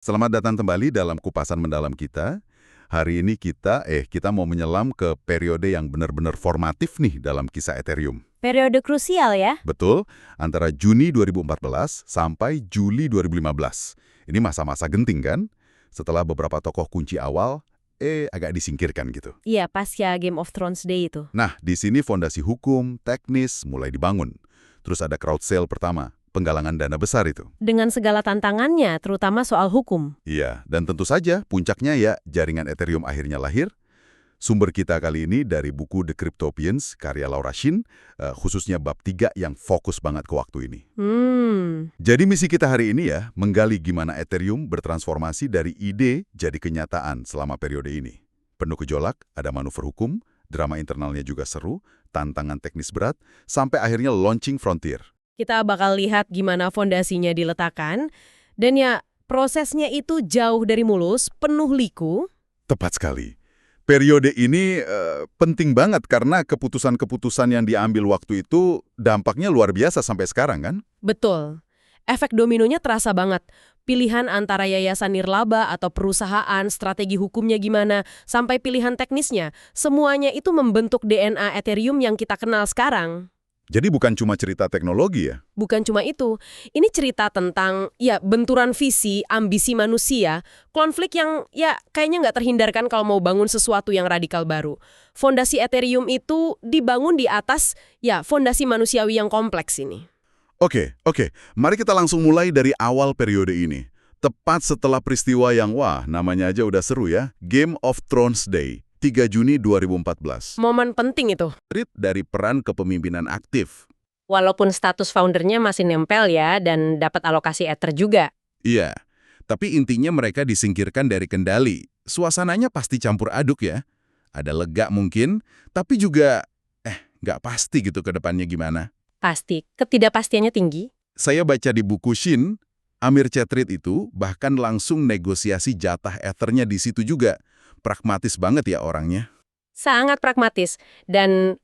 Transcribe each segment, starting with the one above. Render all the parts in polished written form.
Selamat datang kembali dalam kupasan mendalam kita. Hari ini kita mau menyelam ke periode yang benar-benar formatif nih dalam kisah Ethereum. Periode krusial ya. Betul, antara Juni 2014 sampai Juli 2015. Ini masa-masa genting kan? Setelah beberapa tokoh kunci awal, agak disingkirkan gitu. Iya, pasca Game of Thrones Day itu. Nah, di sini fondasi hukum, teknis mulai dibangun. Terus ada crowd sale pertama, penggalangan dana besar itu. Dengan segala tantangannya, terutama soal hukum. Iya, dan tentu saja puncaknya ya jaringan Ethereum akhirnya lahir. Sumber kita kali ini dari buku The Cryptopians, karya Laura Shin, khususnya bab 3 yang fokus banget ke waktu ini. Jadi misi kita hari ini ya, menggali gimana Ethereum bertransformasi dari ide jadi kenyataan selama periode ini. Penuh gejolak, ada manuver hukum, drama internalnya juga seru, tantangan teknis berat, sampai akhirnya launching Frontier. Kita bakal lihat gimana fondasinya diletakkan, dan ya prosesnya itu jauh dari mulus, penuh liku. Tepat sekali. Periode ini penting banget karena keputusan-keputusan yang diambil waktu itu dampaknya luar biasa sampai sekarang kan? Betul. Efek dominonya terasa banget. Pilihan antara yayasan nirlaba atau perusahaan, strategi hukumnya gimana, sampai pilihan teknisnya, semuanya itu membentuk DNA Ethereum yang kita kenal sekarang. Jadi bukan cuma cerita teknologi ya? Bukan cuma itu, ini cerita tentang benturan visi, ambisi manusia, konflik yang kayaknya nggak terhindarkan kalau mau bangun sesuatu yang radikal baru. Fondasi Ethereum itu dibangun di atas fondasi manusiawi yang kompleks ini. Oke. Mari kita langsung mulai dari awal periode ini. Tepat setelah peristiwa yang namanya aja udah seru ya, Game of Thrones Day. 3 Juni 2014. Momen penting itu. Dari peran kepemimpinan aktif. Walaupun status foundernya masih nempel ya, dan dapat alokasi Ether juga. Iya, tapi intinya mereka disingkirkan dari kendali. Suasananya pasti campur aduk ya. Ada lega mungkin, tapi juga nggak pasti gitu ke depannya gimana. Pasti, ketidakpastiannya tinggi. Saya baca di buku Shin, Amir Chetrit itu bahkan langsung negosiasi jatah Ethernya di situ juga. Pragmatis banget ya orangnya. Sangat pragmatis. Dan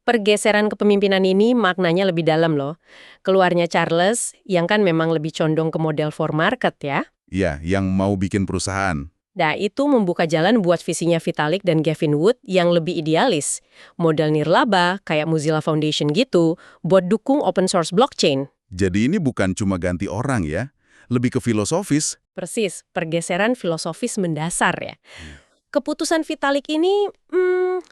pergeseran kepemimpinan ini maknanya lebih dalam loh. Keluarnya Charles, yang kan memang lebih condong ke model for market ya. Iya, yang mau bikin perusahaan. Nah, itu membuka jalan buat visinya Vitalik dan Gavin Wood yang lebih idealis. Model nirlaba, kayak Mozilla Foundation gitu, buat dukung open source blockchain. Jadi ini bukan cuma ganti orang ya, lebih ke filosofis. Persis, pergeseran filosofis mendasar ya. Keputusan Vitalik ini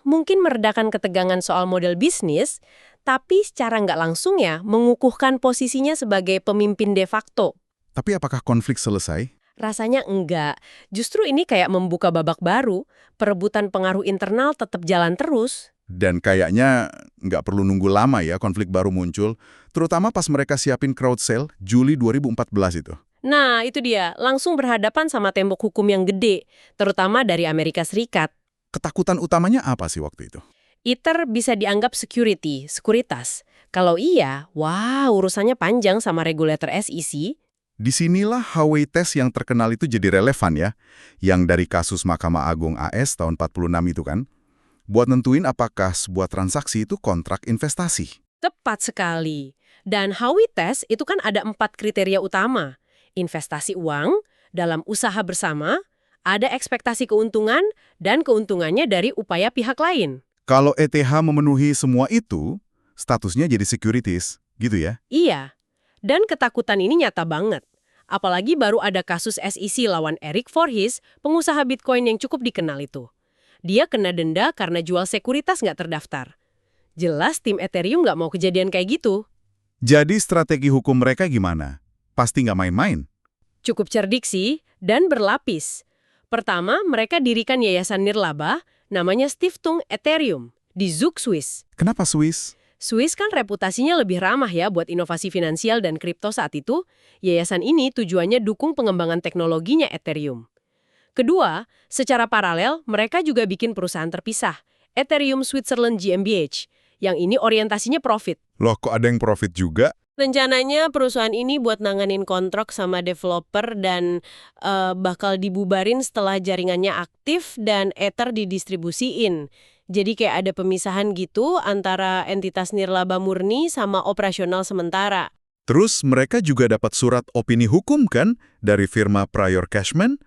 mungkin meredakan ketegangan soal model bisnis, tapi secara nggak langsung ya mengukuhkan posisinya sebagai pemimpin de facto. Tapi apakah konflik selesai? Rasanya enggak. Justru ini kayak membuka babak baru, perebutan pengaruh internal tetap jalan terus. Dan kayaknya nggak perlu nunggu lama ya konflik baru muncul, terutama pas mereka siapin crowd sale Juli 2014 itu. Nah, itu dia. Langsung berhadapan sama tembok hukum yang gede, terutama dari Amerika Serikat. Ketakutan utamanya apa sih waktu itu? Ether bisa dianggap sekuritas. Kalau iya, urusannya panjang sama regulator SEC. Disinilah Howey Test yang terkenal itu jadi relevan ya, yang dari kasus Mahkamah Agung AS tahun 46 itu kan, buat nentuin apakah sebuah transaksi itu kontrak investasi. Tepat sekali. Dan Howey Test itu kan ada 4 kriteria utama. Investasi uang, dalam usaha bersama, ada ekspektasi keuntungan, dan keuntungannya dari upaya pihak lain. Kalau ETH memenuhi semua itu, statusnya jadi securities, gitu ya? Iya, dan ketakutan ini nyata banget. Apalagi baru ada kasus SEC lawan Eric Voorhees, pengusaha Bitcoin yang cukup dikenal itu. Dia kena denda karena jual sekuritas nggak terdaftar. Jelas tim Ethereum nggak mau kejadian kayak gitu. Jadi strategi hukum mereka gimana? Pasti nggak main-main. Cukup cerdik sih, dan berlapis. Pertama, mereka dirikan yayasan nirlaba, namanya Stiftung Ethereum, di Zug, Swiss. Kenapa Swiss? Swiss kan reputasinya lebih ramah ya buat inovasi finansial dan kripto saat itu. Yayasan ini tujuannya dukung pengembangan teknologinya Ethereum. Kedua, secara paralel, mereka juga bikin perusahaan terpisah, Ethereum Switzerland GmbH, yang ini orientasinya profit. Loh, kok ada yang profit juga? Rencananya perusahaan ini buat nanganin kontrak sama developer dan bakal dibubarin setelah jaringannya aktif dan Ether didistribusiin. Jadi kayak ada pemisahan gitu antara entitas nirlaba murni sama operasional sementara. Terus mereka juga dapat surat opini hukum kan dari firma Prior Cashman?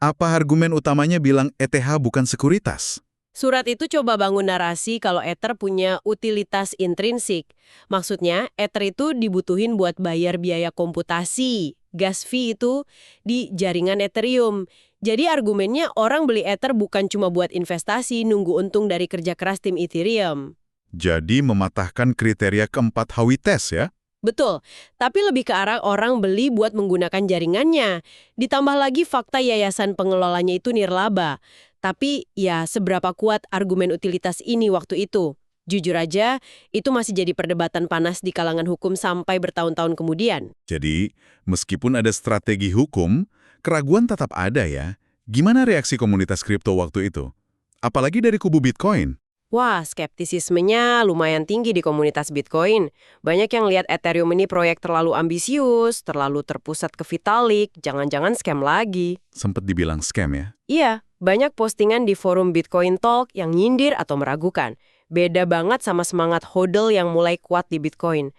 Apa argumen utamanya bilang ETH bukan sekuritas? Surat itu coba bangun narasi kalau Ether punya utilitas intrinsik. Maksudnya, Ether itu dibutuhin buat bayar biaya komputasi, gas fee itu di jaringan Ethereum. Jadi argumennya orang beli Ether bukan cuma buat investasi, nunggu untung dari kerja keras tim Ethereum. Jadi mematahkan kriteria keempat Howey-Test ya? Betul, tapi lebih ke arah orang beli buat menggunakan jaringannya. Ditambah lagi fakta yayasan pengelolanya itu nirlaba. Tapi ya seberapa kuat argumen utilitas ini waktu itu? Jujur aja, itu masih jadi perdebatan panas di kalangan hukum sampai bertahun-tahun kemudian. Jadi, meskipun ada strategi hukum, keraguan tetap ada ya. Gimana reaksi komunitas kripto waktu itu? Apalagi dari kubu Bitcoin. Wah, skeptisismenya lumayan tinggi di komunitas Bitcoin. Banyak yang lihat Ethereum ini proyek terlalu ambisius, terlalu terpusat ke Vitalik, jangan-jangan scam lagi. Sempet dibilang scam ya? Iya, banyak postingan di forum Bitcoin Talk yang nyindir atau meragukan. Beda banget sama semangat hodl yang mulai kuat di Bitcoin.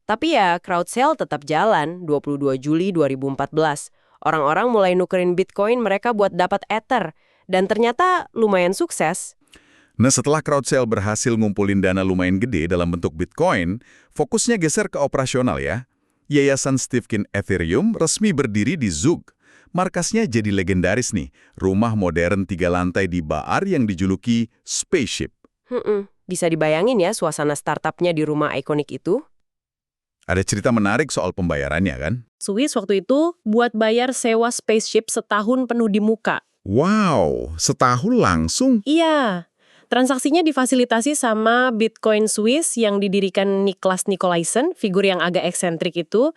Tapi ya, crowd sale tetap jalan 22 Juli 2014. Orang-orang mulai nukerin Bitcoin mereka buat dapat Ether. Dan ternyata lumayan sukses. Nah, setelah crowd sale berhasil ngumpulin dana lumayan gede dalam bentuk Bitcoin, fokusnya geser ke operasional ya. Yayasan Stifkin Ethereum resmi berdiri di Zug. Markasnya jadi legendaris nih, rumah modern 3 lantai di Baar yang dijuluki Spaceship. Bisa dibayangin ya suasana startupnya di rumah ikonik itu? Ada cerita menarik soal pembayarannya kan? Swiss waktu itu buat bayar sewa Spaceship setahun penuh di muka. Wow, setahun langsung? Iya. Transaksinya difasilitasi sama Bitcoin Swiss yang didirikan Niklas Nikolaisen, figur yang agak eksentrik itu.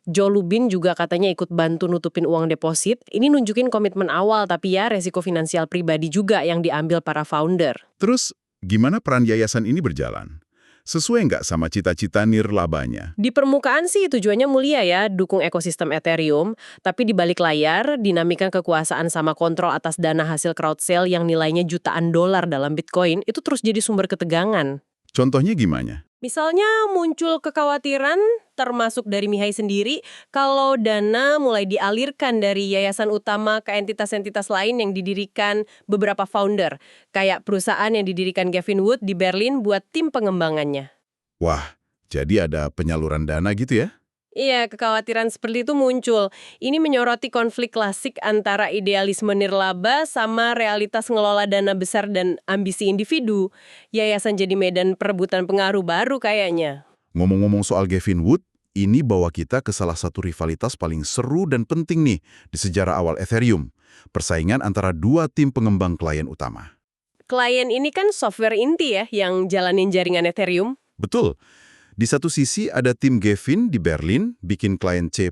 Joe Lubin juga katanya ikut bantu nutupin uang deposit. Ini nunjukin komitmen awal, tapi ya resiko finansial pribadi juga yang diambil para founder. Terus, gimana peran yayasan ini berjalan? Sesuai nggak sama cita-cita nirlabanya? Di permukaan sih tujuannya mulia ya, dukung ekosistem Ethereum. Tapi di balik layar, dinamika kekuasaan sama kontrol atas dana hasil crowd sale yang nilainya jutaan dolar dalam Bitcoin itu terus jadi sumber ketegangan. Contohnya gimana? Misalnya muncul kekhawatiran, termasuk dari Mihai sendiri, kalau dana mulai dialirkan dari yayasan utama ke entitas-entitas lain yang didirikan beberapa founder. Kayak perusahaan yang didirikan Gavin Wood di Berlin buat tim pengembangannya. Wah, jadi ada penyaluran dana gitu ya? Iya, kekhawatiran seperti itu muncul. Ini menyoroti konflik klasik antara idealisme nirlaba sama realitas ngelola dana besar dan ambisi individu. Yayasan jadi medan perebutan pengaruh baru kayaknya. Ngomong-ngomong soal Gavin Wood, ini bawa kita ke salah satu rivalitas paling seru dan penting nih di sejarah awal Ethereum. Persaingan antara dua tim pengembang klien utama. Klien ini kan software inti ya yang jalanin jaringan Ethereum. Betul. Di satu sisi ada tim Gavin di Berlin bikin klien C++.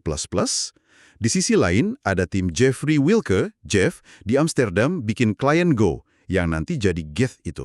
Di sisi lain ada tim Jeffrey Wilke, Jeff, di Amsterdam bikin klien Go yang nanti jadi Geth itu.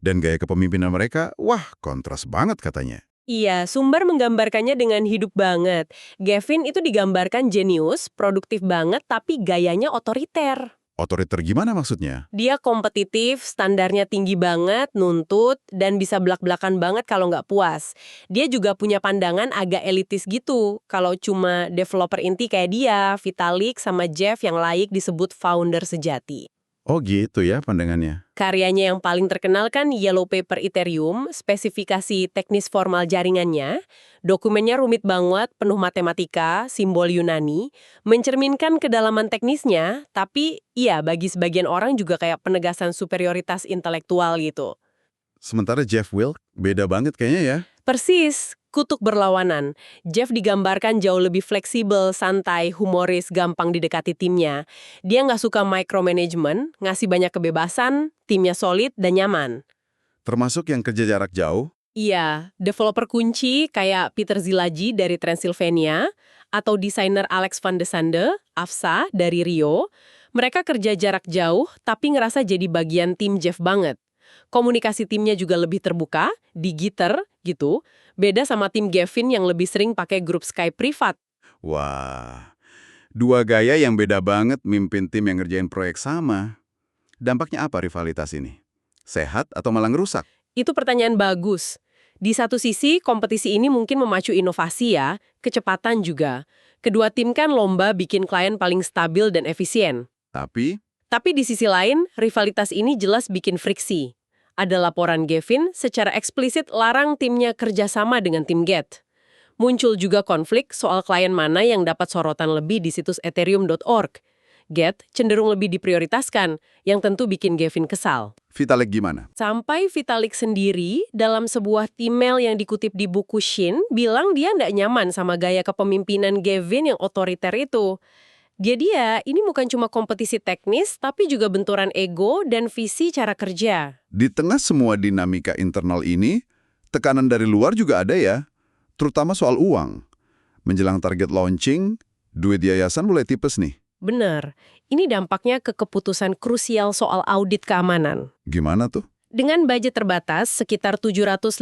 Dan gaya kepemimpinan mereka, wah kontras banget katanya. Iya, sumber menggambarkannya dengan hidup banget. Gavin itu digambarkan jenius, produktif banget, tapi gayanya otoriter. Otoriter gimana maksudnya? Dia kompetitif, standarnya tinggi banget, nuntut, dan bisa belak-belakan banget kalau nggak puas. Dia juga punya pandangan agak elitis gitu. Kalau cuma developer inti kayak dia, Vitalik sama Jeff yang layak disebut founder sejati. Oh gitu ya pandangannya. Karyanya yang paling terkenal kan Yellow Paper Ethereum, spesifikasi teknis formal jaringannya. Dokumennya rumit banget, penuh matematika, simbol Yunani, mencerminkan kedalaman teknisnya, tapi iya bagi sebagian orang juga kayak penegasan superioritas intelektual gitu. Sementara Jeff Wilke beda banget kayaknya ya. Persis, kutub berlawanan. Jeff digambarkan jauh lebih fleksibel, santai, humoris, gampang didekati timnya. Dia nggak suka micromanagement, ngasih banyak kebebasan, timnya solid dan nyaman. Termasuk yang kerja jarak jauh. Iya, developer kunci kayak Peter Zilagy dari Transylvania, atau desainer Alex van de Sande, AFSA, dari Rio, mereka kerja jarak jauh tapi ngerasa jadi bagian tim Jeff banget. Komunikasi timnya juga lebih terbuka, di Gitter, gitu. Beda sama tim Gavin yang lebih sering pakai grup Skype privat. Wah, dua gaya yang beda banget mimpin tim yang ngerjain proyek sama. Dampaknya apa rivalitas ini? Sehat atau malah ngerusak? Itu pertanyaan bagus. Di satu sisi, kompetisi ini mungkin memacu inovasi ya, kecepatan juga. Kedua tim kan lomba bikin klien paling stabil dan efisien. Tapi di sisi lain, rivalitas ini jelas bikin friksi. Ada laporan Gavin secara eksplisit larang timnya kerjasama dengan tim Geth. Muncul juga konflik soal klien mana yang dapat sorotan lebih di situs ethereum.org. Geth cenderung lebih diprioritaskan, yang tentu bikin Gavin kesal. Vitalik gimana? Sampai Vitalik sendiri, dalam sebuah email yang dikutip di buku Shin, bilang dia nggak nyaman sama gaya kepemimpinan Gavin yang otoriter itu. Dia ini bukan cuma kompetisi teknis, tapi juga benturan ego dan visi cara kerja. Di tengah semua dinamika internal ini, tekanan dari luar juga ada ya, terutama soal uang. Menjelang target launching, duit yayasan mulai tipes nih. Bener, ini dampaknya ke keputusan krusial soal audit keamanan. Gimana tuh? Dengan budget terbatas, sekitar $750.000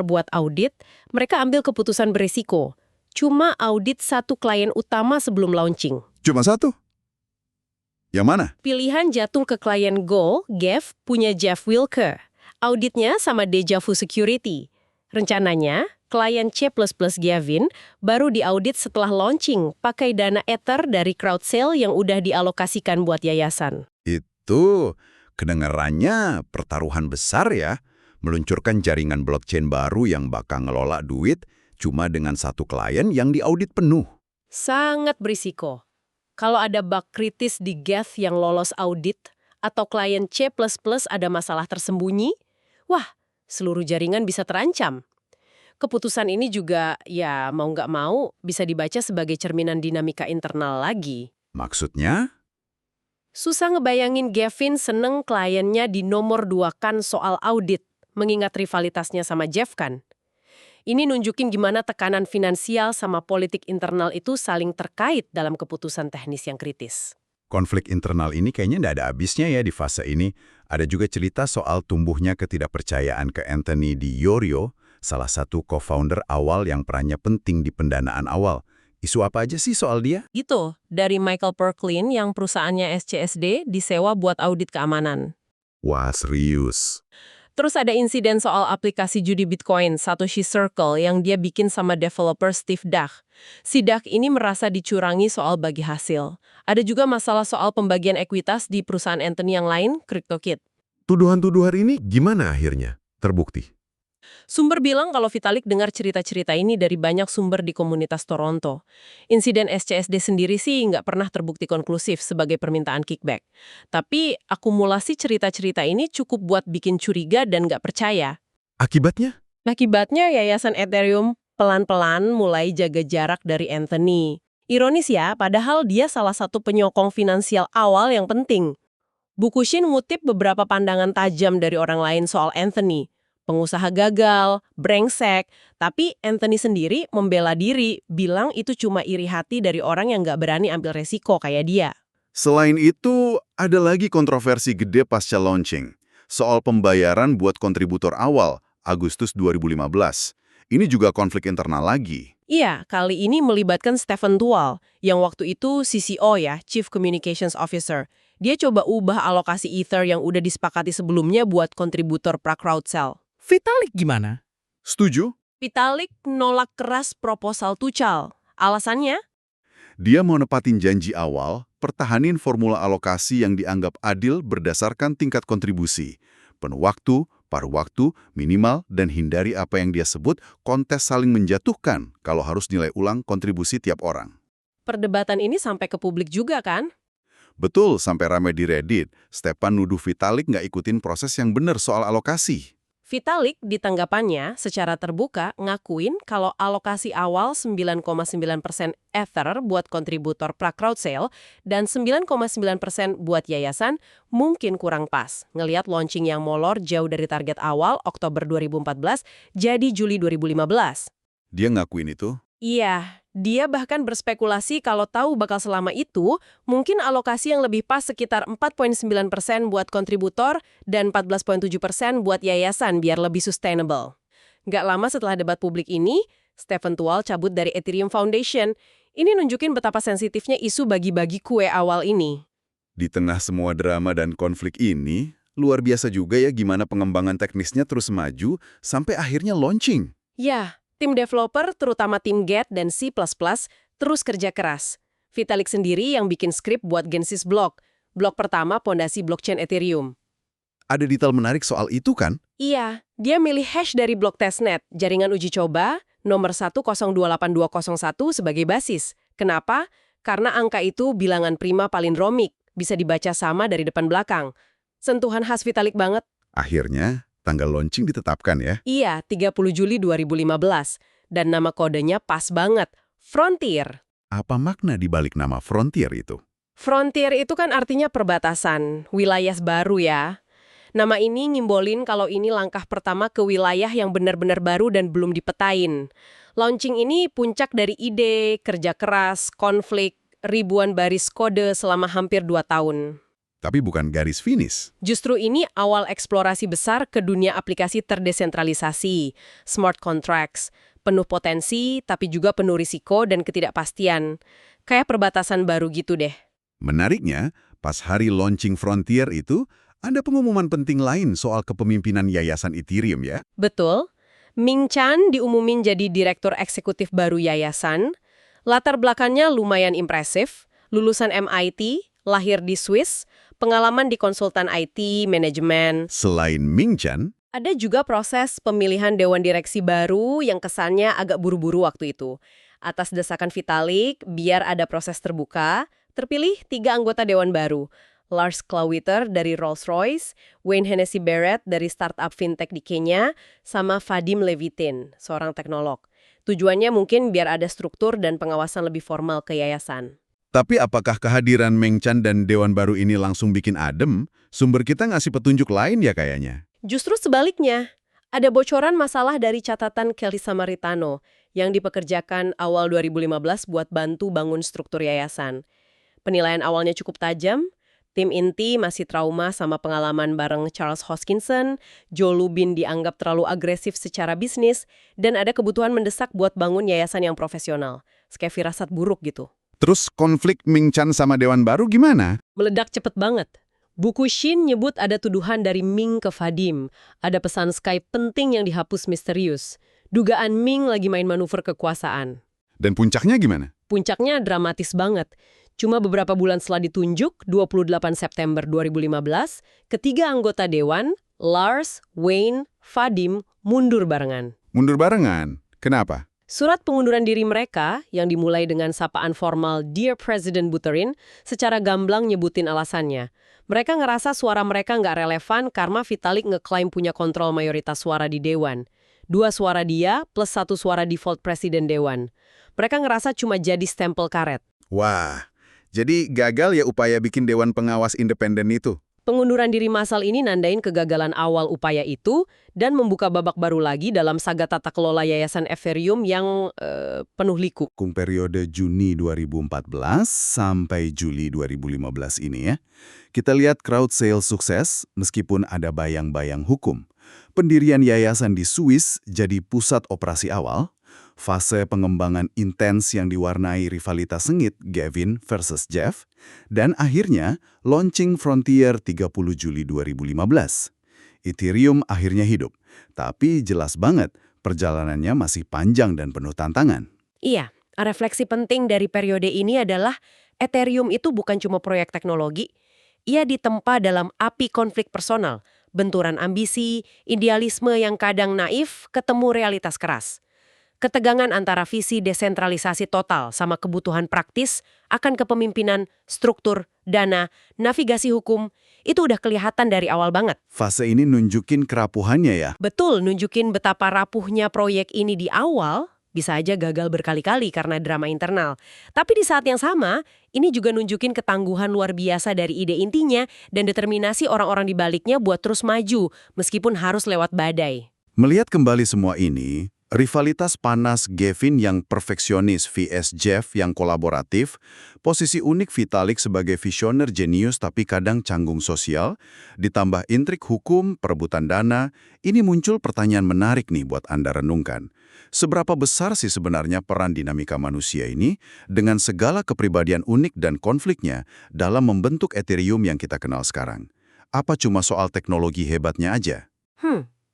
buat audit, mereka ambil keputusan berisiko. Cuma audit satu klien utama sebelum launching. Cuma satu? Yang mana? Pilihan jatuh ke klien Go, Gev, punya Jeff Wilke. Auditnya sama Deja Vu Security. Rencananya, klien C++ Gavin baru diaudit setelah launching pakai dana Ether dari crowd sale yang udah dialokasikan buat yayasan. Itu kedengarannya pertaruhan besar ya, meluncurkan jaringan blockchain baru yang bakal ngelola duit cuma dengan satu klien yang diaudit penuh. Sangat berisiko. Kalau ada bug kritis di Geth yang lolos audit, atau klien C++ ada masalah tersembunyi, wah, seluruh jaringan bisa terancam. Keputusan ini juga, ya mau nggak mau, bisa dibaca sebagai cerminan dinamika internal lagi. Maksudnya? Susah ngebayangin Gavin seneng kliennya di nomor 2-kan soal audit, mengingat rivalitasnya sama Jeff kan. Ini nunjukin gimana tekanan finansial sama politik internal itu saling terkait dalam keputusan teknis yang kritis. Konflik internal ini kayaknya nggak ada habisnya ya di fase ini. Ada juga cerita soal tumbuhnya ketidakpercayaan ke Anthony Di Iorio, salah satu co-founder awal yang perannya penting di pendanaan awal. Isu apa aja sih soal dia? Gitu, dari Michael Perklin yang perusahaannya SCSD disewa buat audit keamanan. Wah, serius. Terus ada insiden soal aplikasi judi Bitcoin, Satoshi Circle, yang dia bikin sama developer Steve Dach. Si Dach ini merasa dicurangi soal bagi hasil. Ada juga masalah soal pembagian ekuitas di perusahaan Anthony yang lain, CryptoKit. Tuduhan-tuduhan ini gimana akhirnya terbukti? Sumber bilang kalau Vitalik dengar cerita-cerita ini dari banyak sumber di komunitas Toronto. Insiden SCSD sendiri sih nggak pernah terbukti konklusif sebagai permintaan kickback. Tapi akumulasi cerita-cerita ini cukup buat bikin curiga dan nggak percaya. Akibatnya? Akibatnya Yayasan Ethereum pelan-pelan mulai jaga jarak dari Anthony. Ironis ya, padahal dia salah satu penyokong finansial awal yang penting. Buku Shin ngutip beberapa pandangan tajam dari orang lain soal Anthony. Pengusaha gagal, brengsek, tapi Anthony sendiri membela diri, bilang itu cuma iri hati dari orang yang nggak berani ambil resiko kayak dia. Selain itu, ada lagi kontroversi gede pasca launching. Soal pembayaran buat kontributor awal, Agustus 2015. Ini juga konflik internal lagi. Iya, kali ini melibatkan Stephen Tual, yang waktu itu CCO ya, Chief Communications Officer. Dia coba ubah alokasi Ether yang udah disepakati sebelumnya buat kontributor pra-crowd sale. Vitalik gimana? Setuju? Vitalik nolak keras proposal Tuchel. Alasannya? Dia mau nepatin janji awal, pertahanin formula alokasi yang dianggap adil berdasarkan tingkat kontribusi. Penuh waktu, paruh waktu, minimal, dan hindari apa yang dia sebut kontes saling menjatuhkan kalau harus nilai ulang kontribusi tiap orang. Perdebatan ini sampai ke publik juga kan? Betul, sampai ramai di Reddit, Stepan nuduh Vitalik nggak ikutin proses yang benar soal alokasi. Vitalik di tanggapannya secara terbuka ngakuin kalau alokasi awal 9,9% Ether buat kontributor pra-crowd sale dan 9,9% buat yayasan mungkin kurang pas. Ngelihat launching yang molor jauh dari target awal Oktober 2014 jadi Juli 2015. Dia ngakuin itu? Iya, dia bahkan berspekulasi kalau tahu bakal selama itu, mungkin alokasi yang lebih pas sekitar 4,9% buat kontributor dan 14,7% buat yayasan biar lebih sustainable. Nggak lama setelah debat publik ini, Stephen Tual cabut dari Ethereum Foundation. Ini nunjukin betapa sensitifnya isu bagi-bagi kue awal ini. Di tengah semua drama dan konflik ini, Luar biasa juga ya gimana pengembangan teknisnya terus maju sampai akhirnya launching. Ya, tim developer, terutama tim Get dan C++, terus kerja keras. Vitalik sendiri yang bikin skrip buat Genesis Block. Blok pertama pondasi blockchain Ethereum. Ada detail menarik soal itu kan? Iya, dia milih hash dari blok testnet, jaringan uji coba, nomor 1028201 sebagai basis. Kenapa? Karena angka itu bilangan prima palindromik, bisa dibaca sama dari depan belakang. Sentuhan khas Vitalik banget. Akhirnya, tanggal launching ditetapkan ya. Iya, 30 Juli 2015. Dan nama kodenya pas banget, Frontier. Apa makna di balik nama Frontier itu? Frontier itu kan artinya perbatasan, wilayah baru ya. Nama ini ngimbolin kalau ini langkah pertama ke wilayah yang benar-benar baru dan belum dipetain. Launching ini puncak dari ide, kerja keras, konflik, ribuan baris kode selama hampir 2 tahun. Tapi bukan garis finish. Justru ini awal eksplorasi besar ke dunia aplikasi terdesentralisasi, smart contracts, penuh potensi tapi juga penuh risiko dan ketidakpastian. Kayak perbatasan baru gitu deh. Menariknya, pas hari launching Frontier itu, ada pengumuman penting lain soal kepemimpinan Yayasan Ethereum ya. Betul. Ming Chan diumumin jadi direktur eksekutif baru yayasan. Latar belakangnya lumayan impresif, lulusan MIT, lahir di Swiss, pengalaman di konsultan IT, manajemen. Selain Ming Chan, Ada juga proses pemilihan dewan direksi baru yang kesannya agak buru-buru waktu itu. Atas desakan Vitalik, biar ada proses terbuka, terpilih 3 anggota dewan baru. Lars Klawiter dari Rolls-Royce, Wayne Hennessy Barrett dari startup fintech di Kenya, sama Vadim Levitin, seorang teknolog. Tujuannya mungkin biar ada struktur dan pengawasan lebih formal ke yayasan. tapi apakah kehadiran Meng Chan dan Dewan Baru ini langsung bikin adem? Sumber kita ngasih petunjuk lain ya kayaknya. Justru sebaliknya, ada bocoran masalah dari catatan Kelly Samaritano yang dipekerjakan awal 2015 buat bantu bangun struktur yayasan. Penilaian awalnya cukup tajam. Tim inti masih trauma sama pengalaman bareng Charles Hoskinson, Joe Lubin dianggap terlalu agresif secara bisnis, dan ada kebutuhan mendesak buat bangun yayasan yang profesional. Kayak firasat buruk gitu. Terus konflik Ming Chan sama Dewan Baru gimana? Meledak cepet banget. Buku Shin nyebut ada tuduhan dari Ming ke Vadim. Ada pesan Skype penting yang dihapus misterius. Dugaan Ming lagi main manuver kekuasaan. Dan puncaknya gimana? Puncaknya dramatis banget. Cuma beberapa bulan setelah ditunjuk, 28 September 2015, ketiga anggota dewan, Lars, Wayne, Vadim, mundur barengan. Mundur barengan? Kenapa? Surat pengunduran diri mereka, yang dimulai dengan sapaan formal Dear President Buterin, secara gamblang nyebutin alasannya. Mereka ngerasa suara mereka nggak relevan karena Vitalik ngeklaim punya kontrol mayoritas suara di dewan. 2 suara dia plus 1 suara default presiden dewan. Mereka ngerasa cuma jadi stempel karet. Wah, jadi gagal ya upaya bikin Dewan Pengawas independen itu? Pengunduran diri massal ini nandain kegagalan awal upaya itu dan membuka babak baru lagi dalam saga tata kelola Yayasan Ethereum yang penuh liku. Periode Juni 2014 sampai Juli 2015 ini ya. Kita lihat crowd sale sukses meskipun ada bayang-bayang hukum. Pendirian yayasan di Swiss jadi pusat operasi awal. Fase pengembangan intens yang diwarnai rivalitas sengit Gavin versus Jeff, dan akhirnya launching Frontier 30 Juli 2015. Ethereum akhirnya hidup, tapi jelas banget perjalanannya masih panjang dan penuh tantangan. Iya, refleksi penting dari periode ini adalah Ethereum itu bukan cuma proyek teknologi, ia ditempa dalam api konflik personal, benturan ambisi, idealisme yang kadang naif ketemu realitas keras. Ketegangan antara visi desentralisasi total sama kebutuhan praktis akan kepemimpinan, struktur, dana, navigasi hukum, itu udah kelihatan dari awal banget. Fase ini nunjukin kerapuhannya ya. Betul, nunjukin betapa rapuhnya proyek ini di awal, bisa aja gagal berkali-kali karena drama internal. Tapi di saat yang sama, ini juga nunjukin ketangguhan luar biasa dari ide intinya dan determinasi orang-orang di baliknya buat terus maju, meskipun harus lewat badai. Melihat kembali semua ini, rivalitas panas Gavin yang perfeksionis vs Jeff yang kolaboratif, posisi unik Vitalik sebagai visioner jenius tapi kadang canggung sosial, ditambah intrik hukum, perebutan dana, ini muncul pertanyaan menarik nih buat Anda renungkan. Seberapa besar sih sebenarnya peran dinamika manusia ini dengan segala kepribadian unik dan konfliknya dalam membentuk Ethereum yang kita kenal sekarang? Apa cuma soal teknologi hebatnya aja?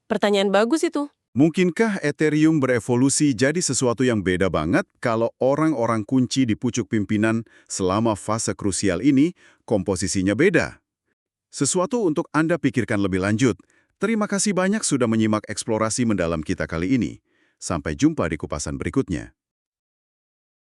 Pertanyaan bagus itu. Mungkinkah Ethereum berevolusi jadi sesuatu yang beda banget kalau orang-orang kunci di pucuk pimpinan selama fase krusial ini komposisinya beda? Sesuatu untuk Anda pikirkan lebih lanjut. Terima kasih banyak sudah menyimak eksplorasi mendalam kita kali ini. Sampai jumpa di kupasan berikutnya.